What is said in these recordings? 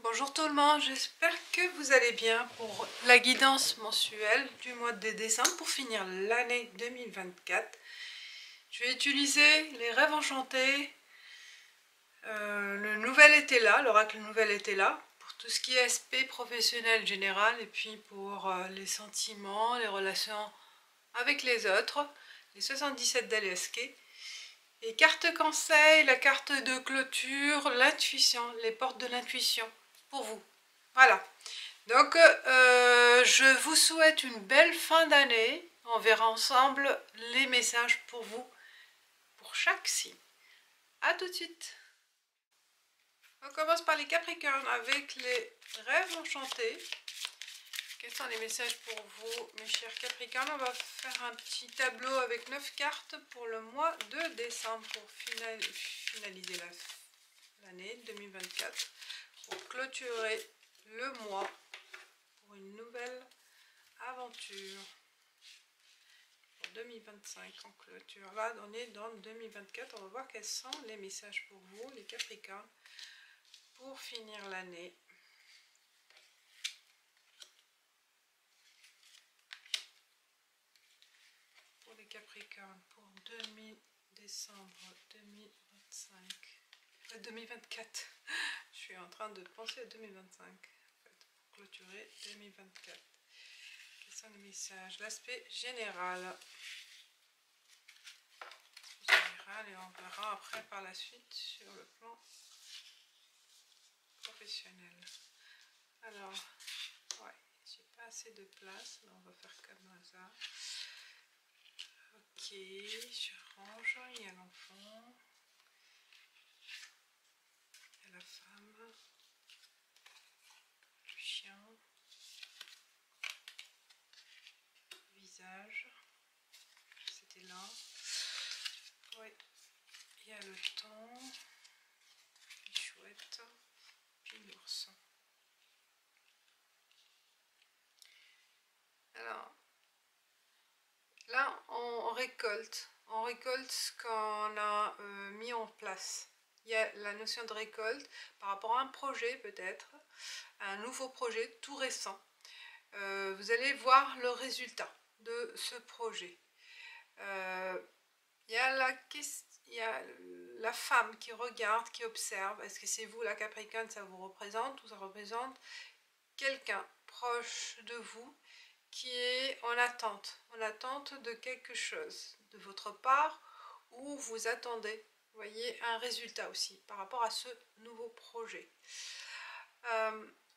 Bonjour tout le monde, j'espère que vous allez bien pour la guidance mensuelle du mois de décembre pour finir l'année 2024. Je vais utiliser les rêves enchantés, le nouvel été là, l'oracle nouvel été là, pour tout ce qui est aspect professionnel général et puis pour les sentiments, les relations avec les autres, les 77 d'Alesque. Et carte conseil, la carte de clôture, l'intuition, les portes de l'intuition pour vous. Voilà. Donc, je vous souhaite une belle fin d'année. On verra ensemble les messages pour vous, pour chaque signe. A tout de suite. On commence par les Capricornes avec les rêves enchantés. Quels sont les messages pour vous, mes chers Capricornes? On va faire un petit tableau avec 9 cartes pour le mois de décembre pour finaliser l'année 2024. Pour clôturer le mois pour une nouvelle aventure. Pour 2025 en clôture. Là, on est dans 2024. On va voir quels sont les messages pour vous, les Capricornes, pour finir l'année. Capricorne pour décembre 2025. 2024. Je suis en train de penser à 2025 en fait, pour clôturer 2024. Quels sont les messages? L'aspect général. Et on verra après par la suite sur le plan professionnel. Alors, ouais, j'ai pas assez de place, mais on va faire comme ça. Ok, je range, il y a l'enfant, il y a la femme, le chien, le visage, c'était là, oui, il y a le temps, les chouettes, puis l'ours. Alors, là on récolte ce qu'on a mis en place. Il y a la notion de récolte par rapport à un projet peut-être, un nouveau projet tout récent. Vous allez voir le résultat de ce projet. Il y a la femme qui regarde, qui observe. Est-ce que c'est vous la Capricorne, ça vous représente, ou ça représente quelqu'un proche de vous qui est en attente de quelque chose de votre part, ou vous attendez, vous voyez, un résultat aussi par rapport à ce nouveau projet.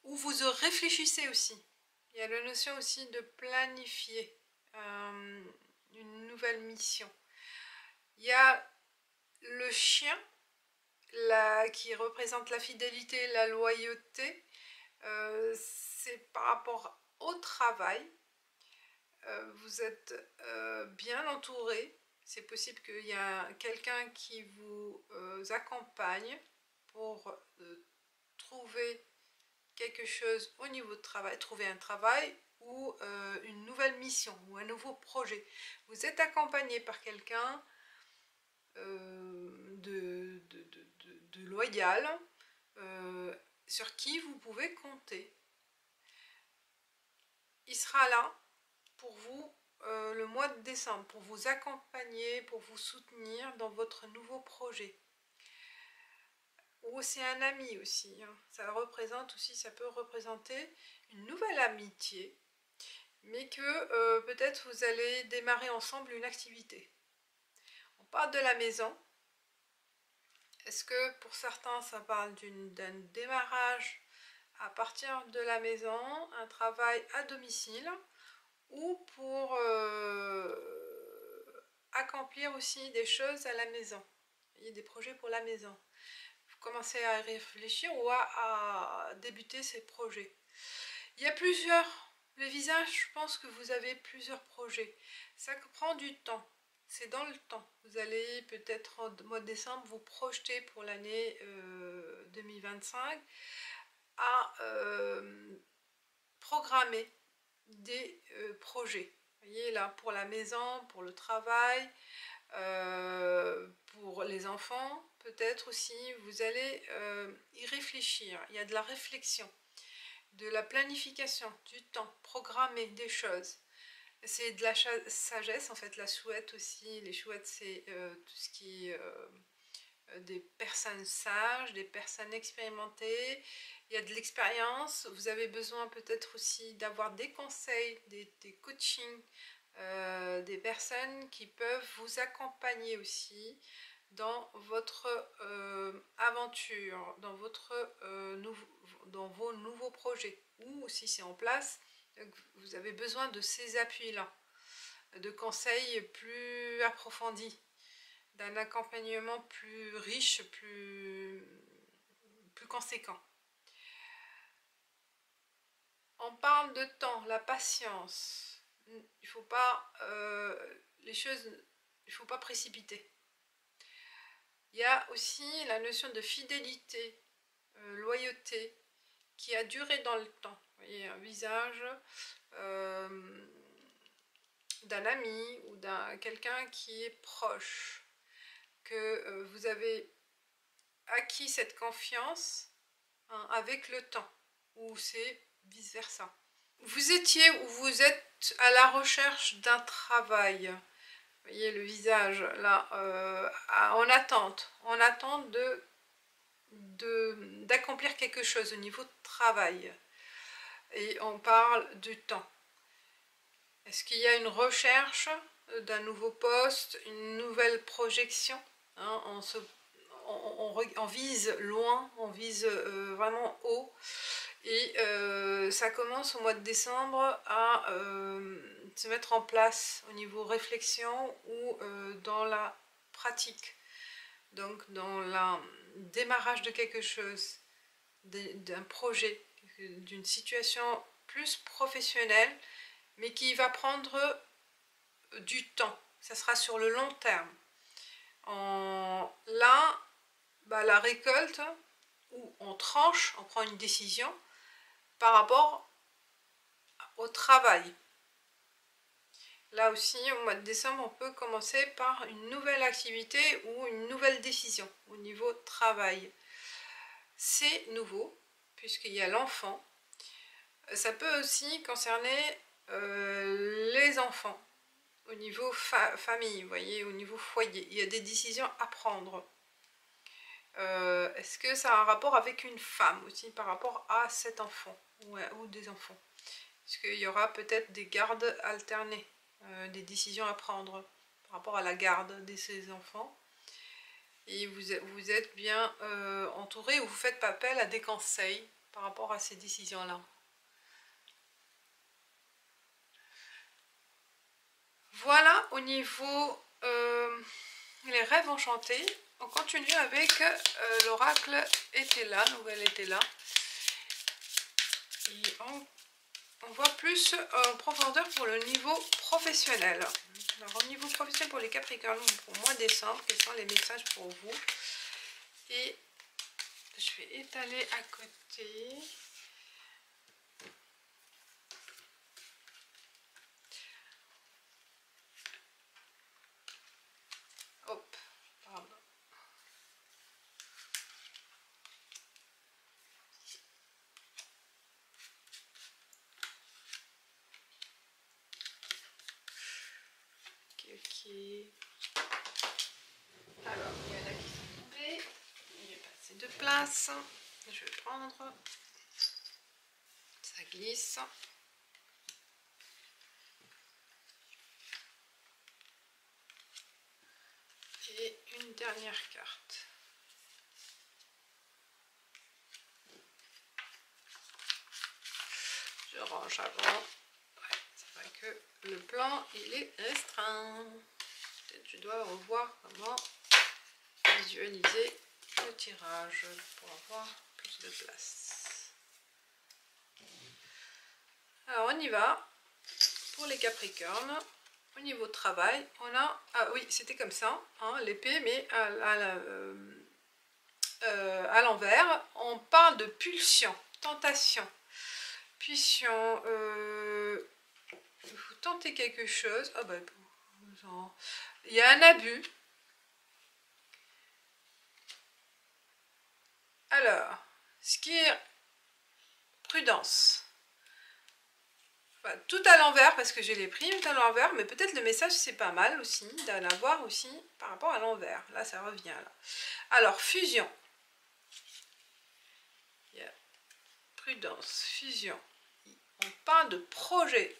Ou vous réfléchissez aussi. Il y a la notion aussi de planifier une nouvelle mission. Il y a le chien qui représente la fidélité, la loyauté. C'est par rapport au travail. Vous êtes bien entouré. C'est possible qu'il y ait quelqu'un qui vous accompagne pour trouver quelque chose au niveau de travail, trouver un travail ou une nouvelle mission ou un nouveau projet. Vous êtes accompagné par quelqu'un de loyal sur qui vous pouvez compter. Il sera là pour vous le mois de décembre, pour vous accompagner, pour vous soutenir dans votre nouveau projet. Ou c'est un ami aussi, hein. Ça représente aussi, ça peut représenter une nouvelle amitié, mais que peut-être vous allez démarrer ensemble une activité. On parle de la maison. Est-ce que pour certains ça parle d'un démarrage à partir de la maison, un travail à domicile, ou pour accomplir aussi des choses à la maison. Il y a des projets pour la maison. Vous commencez à réfléchir ou à débuter ces projets. Il y a le visage, je pense que vous avez plusieurs projets. Ça prend du temps. C'est dans le temps. Vous allez peut-être au mois de décembre vous projeter pour l'année 2025 à programmer des projets. Vous voyez là, pour la maison, pour le travail, pour les enfants, peut-être aussi, vous allez y réfléchir. Il y a de la réflexion, de la planification, du temps, programmer des choses. C'est de la sagesse, en fait, la chouette aussi. Les chouettes, c'est tout ce qui est des personnes sages, des personnes expérimentées. Il y a de l'expérience. Vous avez besoin peut-être aussi d'avoir des conseils, des coachings, des personnes qui peuvent vous accompagner aussi dans votre aventure, dans vos nouveaux projets, ou si c'est en place, vous avez besoin de ces appuis-là, de conseils plus approfondis, d'un accompagnement plus riche, plus conséquent. On parle de temps, la patience. Il faut pas les choses, il faut pas précipiter. Il y a aussi la notion de fidélité, loyauté, qui a duré dans le temps. Vous voyez, un visage d'un ami ou d'un quelqu'un qui est proche, que vous avez acquis cette confiance avec le temps, ou c'est vice-versa. Vous étiez ou vous êtes à la recherche d'un travail. Vous voyez le visage là, en attente d'accomplir quelque chose au niveau de travail. Et on parle du temps. Est-ce qu'il y a une recherche d'un nouveau poste, une nouvelle projection, hein, on vise loin, on vise vraiment haut. Et ça commence au mois de décembre à se mettre en place au niveau réflexion ou dans la pratique. Donc dans le démarrage de quelque chose, d'un projet, d'une situation plus professionnelle, mais qui va prendre du temps. Ça sera sur le long terme. Là, la récolte, où on tranche, on prend une décision par rapport au travail. Là aussi, au mois de décembre, on peut commencer par une nouvelle activité ou une nouvelle décision au niveau travail. C'est nouveau, puisqu'il y a l'enfant. Ça peut aussi concerner les enfants, au niveau famille, vous voyez, au niveau foyer. Il y a des décisions à prendre. Est-ce que ça a un rapport avec une femme aussi, par rapport à cet enfant, ou des enfants? Est-ce qu'il y aura peut-être des gardes alternés, des décisions à prendre par rapport à la garde de ces enfants? Et vous êtes bien entouré, ou vous faites appel à des conseils par rapport à ces décisions-là? Voilà au niveau les rêves enchantés. On continue avec l'oracle était là, nouvelle était là. Et on voit plus en profondeur pour le niveau professionnel. Alors au niveau professionnel pour les Capricornes, pour le mois de décembre, quels sont les messages pour vous? Et je vais étaler à côté. Hop, pardon. Ok. Alors, il y en a qui sont tombés. Il est passé de place. Je vais prendre. Ça glisse. Et une dernière carte. Je range avant. Ouais, c'est vrai que le plan il est restreint. Peut-être je dois revoir comment visualiser le tirage pour avoir plus de place. Alors on y va pour les Capricornes. Au niveau travail, on a, ah oui, c'était comme ça, hein, l'épée, mais à l'envers. On parle de pulsion, tentation, pulsion. Vous tentez quelque chose. Ah il y a un abus. Alors, ce qui est prudence. Enfin, tout à l'envers parce que j'ai les primes à l'envers, mais peut-être le message c'est pas mal aussi d'en avoir aussi par rapport à l'envers. Là, ça revient là. Alors, fusion. Yeah. Prudence, fusion. On parle de projet.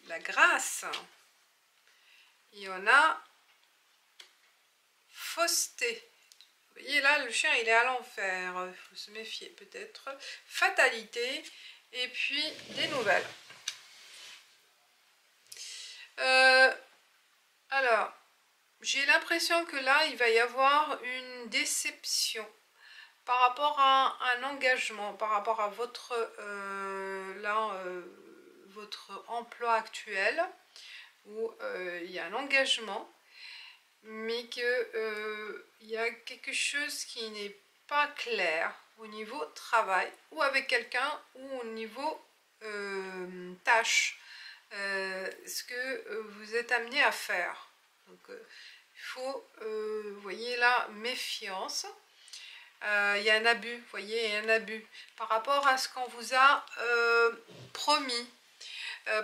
La grâce. Il y en a fausseté. Vous voyez là, le chien il est à l'enfer. Il faut se méfier peut-être. Fatalité. Et puis des nouvelles. Alors, j'ai l'impression que là, il va y avoir une déception par rapport à un engagement, par rapport à votre, votre emploi actuel, où il y a un engagement, mais qu'il y a quelque chose qui n'est pas clair au niveau travail, ou avec quelqu'un, ou au niveau tâche. Ce que vous êtes amené à faire. Donc, il faut, vous voyez là, méfiance. Il y a un abus, vous voyez, il y a un abus par rapport à ce qu'on vous a promis,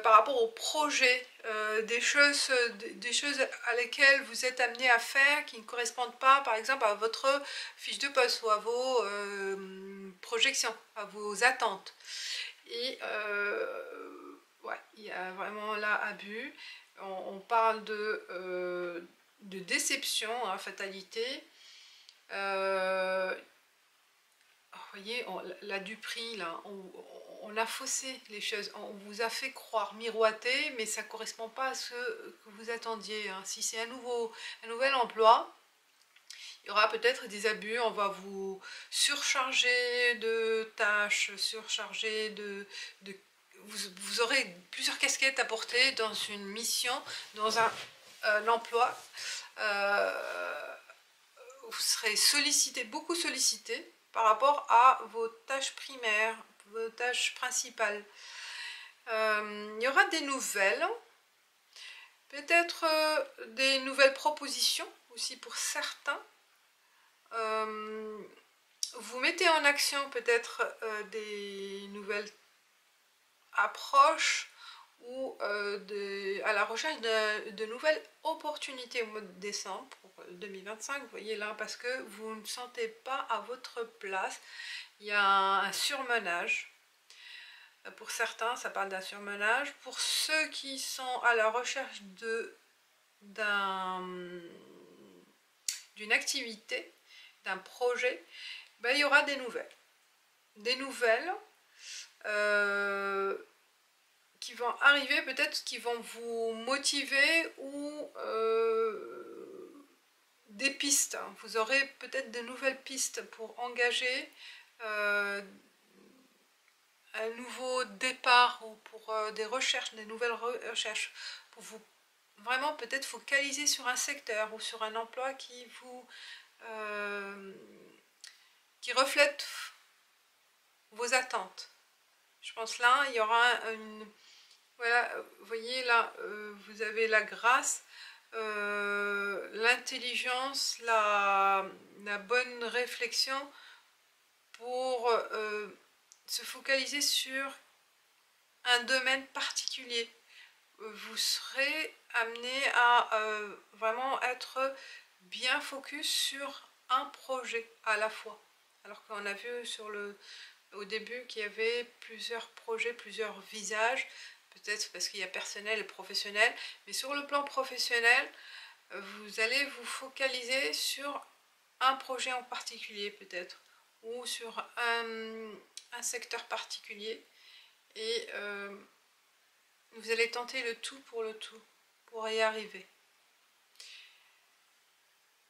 par rapport au projet, des choses à lesquelles vous êtes amené à faire qui ne correspondent pas, par exemple, à votre fiche de poste ou à vos projections, à vos attentes. Et ouais, il y a vraiment là abus. On parle de déception, hein, fatalité. Vous voyez, là du prix, là, on a faussé les choses. On vous a fait croire, miroiter, mais ça ne correspond pas à ce que vous attendiez. Hein. Si c'est un nouvel emploi, il y aura peut-être des abus, on va vous surcharger de tâches, surcharger vous aurez plusieurs casquettes à porter dans une mission, dans un emploi. Vous serez sollicité, beaucoup sollicité par rapport à vos tâches primaires, vos tâches principales. Il y aura des nouvelles, peut-être des nouvelles propositions aussi pour certains. Vous mettez en action peut-être des nouvelles approches ou à la recherche de nouvelles opportunités au mois de décembre pour 2025, vous voyez là, parce que vous ne sentez pas à votre place. Il y a un surmenage. Pour certains, ça parle d'un surmenage. Pour ceux qui sont à la recherche d'une activité, d'un projet, ben, il y aura des nouvelles. Des nouvelles qui vont arriver, peut-être qui vont vous motiver ou des pistes. Vous aurez peut-être de nouvelles pistes pour engager un nouveau départ ou pour des recherches, des nouvelles recherches, pour vous vraiment peut-être focaliser sur un secteur ou sur un emploi qui vous qui reflète vos attentes. Je pense là, il y aura une... Voilà, vous voyez là, vous avez la grâce, l'intelligence, la bonne réflexion pour se focaliser sur un domaine particulier. Vous serez amené à vraiment être bien focus sur un projet à la fois. Alors qu'on a vu au début qu'il y avait plusieurs projets, plusieurs visages, peut-être parce qu'il y a personnel et professionnel, mais sur le plan professionnel, vous allez vous focaliser sur un projet en particulier peut-être, ou sur un secteur particulier, et vous allez tenter le tout pour y arriver.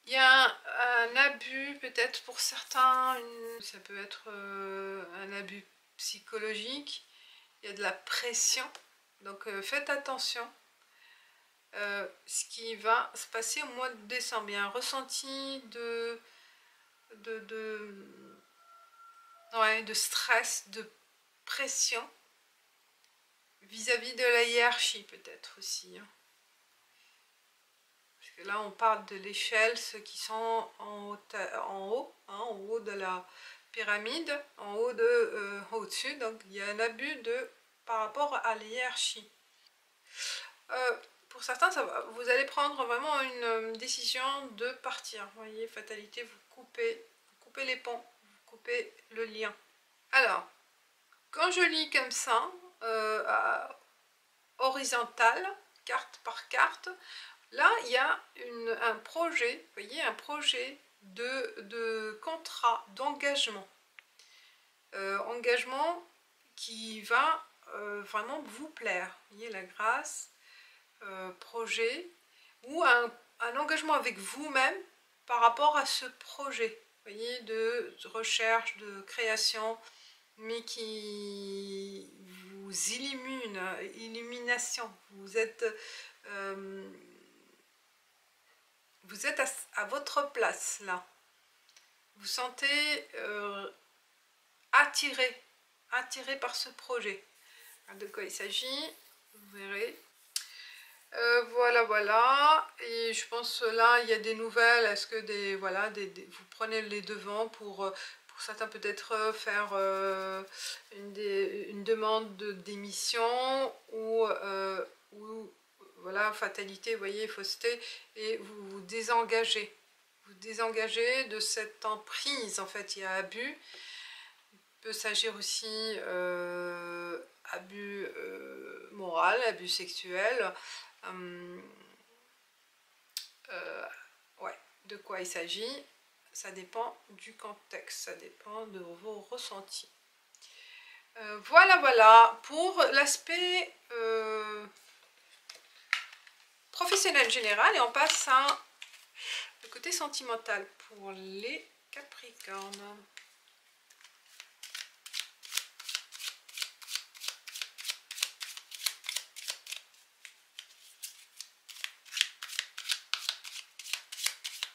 Il y a un abus peut-être pour certains, ça peut être un abus psychologique, il y a de la pression, donc faites attention. Ce qui va se passer au mois de décembre, il y a un ressenti de stress, de pression vis-à-vis de la hiérarchie peut-être aussi. Là, on parle de l'échelle, ceux qui sont en haut de la pyramide, au-dessus. Donc, il y a un abus par rapport à la hiérarchie. Pour certains, vous allez prendre vraiment une décision de partir. Vous voyez, fatalité, vous coupez les ponts, vous coupez le lien. Alors, quand je lis comme ça, horizontal, carte par carte, là, il y a un projet, vous voyez, un projet de contrat, d'engagement. Engagement qui va vraiment vous plaire. Vous voyez, la grâce, projet, ou un engagement avec vous-même par rapport à ce projet. Vous voyez, de recherche, de création, mais qui vous illumine, illumination. Vous êtes à votre place là. Vous sentez attiré par ce projet. De quoi il s'agit, vous verrez. Voilà. Et je pense là, il y a des nouvelles. Est-ce que vous prenez les devants pour certains peut-être faire une demande de démission ou voilà, fatalité, vous voyez, fausseté, et vous vous désengagez. Vous désengagez de cette emprise, en fait, il y a abus. Il peut s'agir aussi abus moral, abus sexuel. Ouais, de quoi il s'agit, ça dépend du contexte, ça dépend de vos ressentis. Voilà pour l'aspect professionnel général, et on passe à le côté sentimental pour les Capricornes.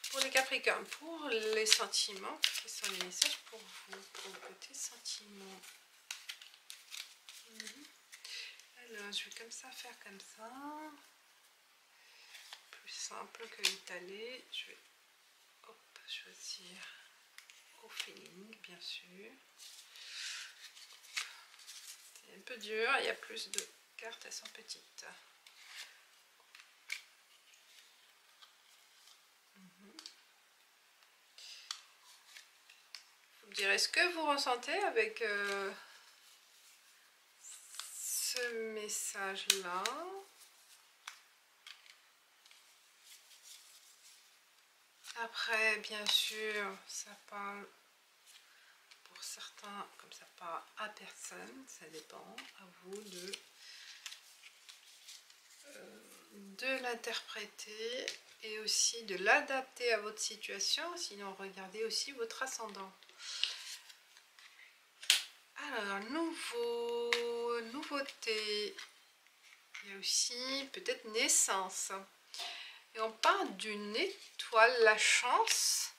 Pour les Capricornes, pour les sentiments, quels sont les messages pour vous, pour le côté sentiments? Alors, je vais comme ça, faire comme ça. Plus simple que l'étaler. Je vais choisir au feeling, bien sûr. C'est un peu dur, il y a plus de cartes, elles sont petites. Vous me direz ce que vous ressentez avec ce message-là. Après, bien sûr, ça parle pour certains, comme ça parle à personne, ça dépend à vous de l'interpréter et aussi de l'adapter à votre situation. Sinon, regardez aussi votre ascendant. Alors, nouveauté, il y a aussi peut-être naissance. Et on parle d'une étoile, la chance.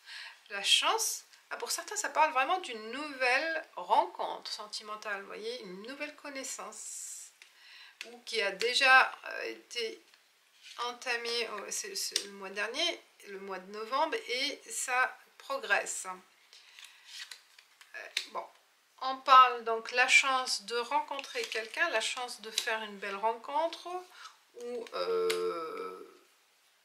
La chance, pour certains, ça parle vraiment d'une nouvelle rencontre sentimentale, vous voyez, une nouvelle connaissance. Ou qui a déjà été entamée le mois dernier, le mois de novembre, et ça progresse. Bon. On parle donc la chance de rencontrer quelqu'un, la chance de faire une belle rencontre, ou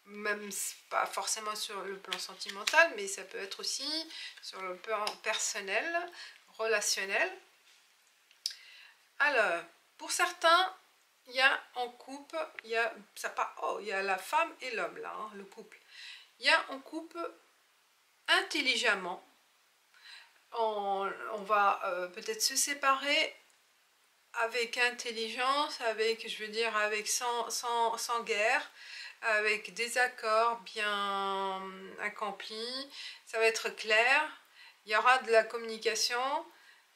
même pas forcément sur le plan sentimental, mais ça peut être aussi sur le plan personnel, relationnel. Alors, pour certains, il y a en couple, il y a la femme et l'homme là, hein, le couple. Il y a en couple intelligemment. On va peut-être se séparer avec intelligence, sans guerre, avec des accords bien accomplis. Ça va être clair, il y aura de la communication, vous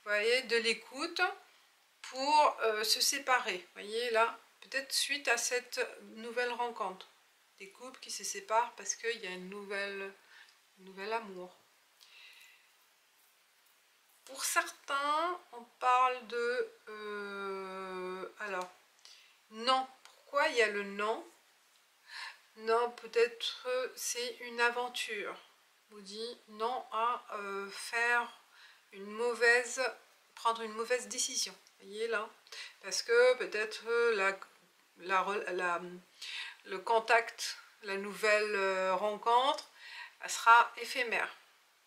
voyez, de l'écoute pour se séparer. Vous voyez là, peut-être suite à cette nouvelle rencontre, des couples qui se séparent parce qu'il y a un nouvel amour. Pour certains, on parle de... alors, non. Pourquoi il y a le non? Non, peut-être c'est une aventure. Vous dit non à faire une mauvaise, prendre une mauvaise décision. Vous voyez là, parce que peut-être le contact, la nouvelle rencontre, elle sera éphémère.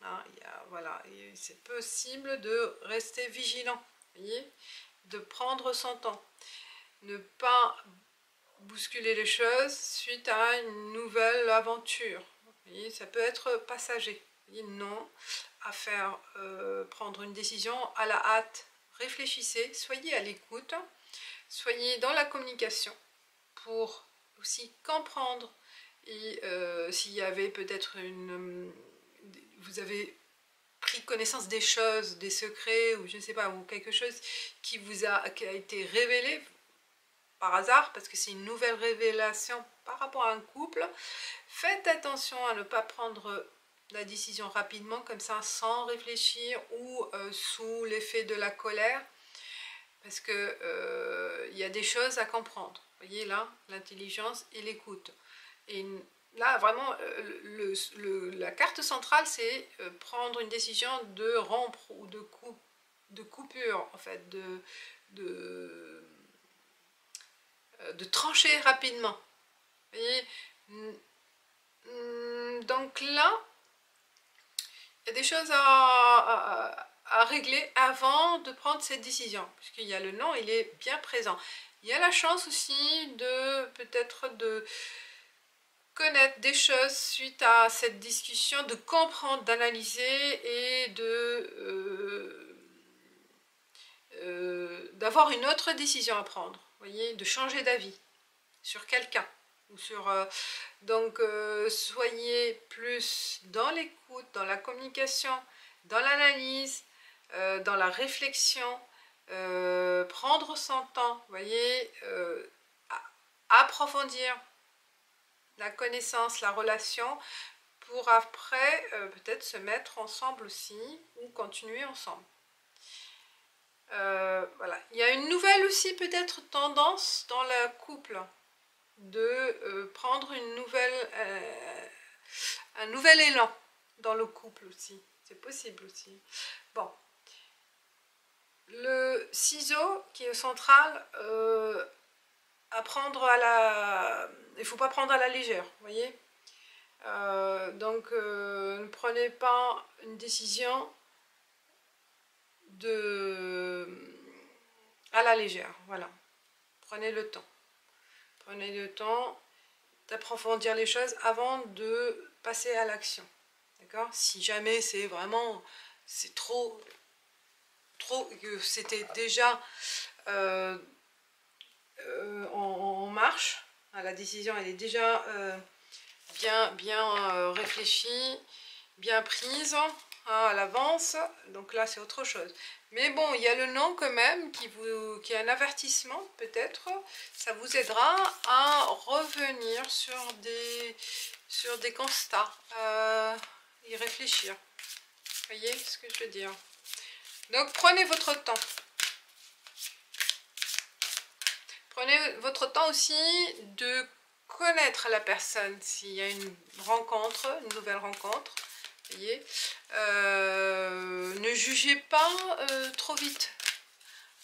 Hein, voilà, c'est possible de rester vigilant, voyez, de prendre son temps, ne pas bousculer les choses suite à une nouvelle aventure. Voyez, ça peut être passager. Voyez, non à faire prendre une décision à la hâte. Réfléchissez, soyez à l'écoute, soyez dans la communication pour aussi comprendre et s'il y avait peut-être vous avez pris connaissance des choses, des secrets ou je ne sais pas, ou quelque chose qui a été révélé par hasard, parce que c'est une nouvelle révélation par rapport à un couple, faites attention à ne pas prendre la décision rapidement comme ça sans réfléchir ou sous l'effet de la colère, parce que y a des choses à comprendre. Vous voyez là, l'intelligence et l'écoute. Et là vraiment la carte centrale c'est prendre une décision de rompre ou de coupure en fait, de trancher rapidement. Vous voyez, donc là il y a des choses à régler avant de prendre cette décision, puisqu'il y a le non, il est bien présent. Il y a la chance aussi de peut-être de connaître des choses suite à cette discussion, de comprendre, d'analyser et d'avoir une autre décision à prendre, vous voyez, de changer d'avis sur quelqu'un. Ou sur, donc soyez plus dans l'écoute, dans la communication, dans l'analyse, dans la réflexion, prendre son temps, vous voyez, approfondir la connaissance, la relation, pour après peut-être se mettre ensemble aussi ou continuer ensemble. Voilà. Il y a une nouvelle aussi peut-être tendance dans le couple de prendre un nouvel élan dans le couple aussi. C'est possible aussi. Bon. Le ciseau qui est central, il ne faut pas prendre à la légère, vous voyez. Donc ne prenez pas une décision à la légère, voilà. Prenez le temps. Prenez le temps d'approfondir les choses avant de passer à l'action. D'accord? Si jamais c'est vraiment, c'est trop, que c'était déjà en marche, la décision elle est déjà bien réfléchie, bien prise à l'avance, donc là c'est autre chose. Mais bon, il y a le non quand même qui est un avertissement peut-être, ça vous aidera à revenir sur des constats, y réfléchir. Vous voyez ce que je veux dire? Donc prenez votre temps. Prenez votre temps aussi de connaître la personne s'il y a une rencontre, une nouvelle rencontre. Voyez, ne jugez pas trop vite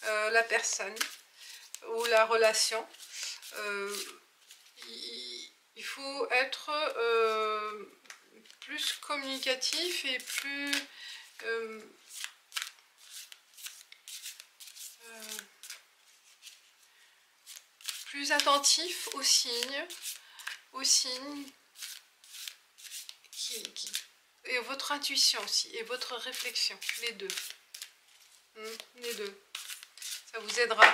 la personne ou la relation. Il faut être plus communicatif et plus attentif aux signes et votre intuition aussi, et votre réflexion, les deux. Les deux. Ça vous aidera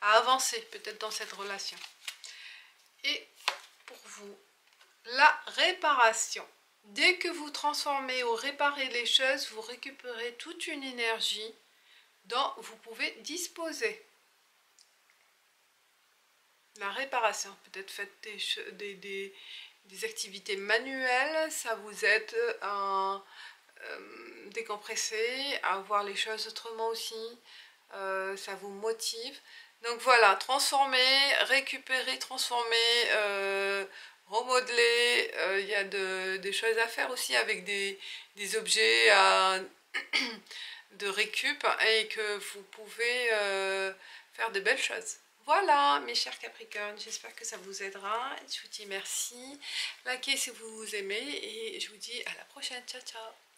à avancer peut-être dans cette relation. Et pour vous, la réparation. Dès que vous transformez ou réparez les choses, vous récupérez toute une énergie dont vous pouvez disposer. La réparation, peut-être faites des activités manuelles, ça vous aide à décompresser, à voir les choses autrement aussi, ça vous motive. Donc voilà, transformer, récupérer, transformer, remodeler. Il y a des choses à faire aussi avec des objets de récup et que vous pouvez faire de belles choses. Voilà mes chers Capricornes, j'espère que ça vous aidera. Je vous dis merci, likez si vous aimez et je vous dis à la prochaine. Ciao ciao.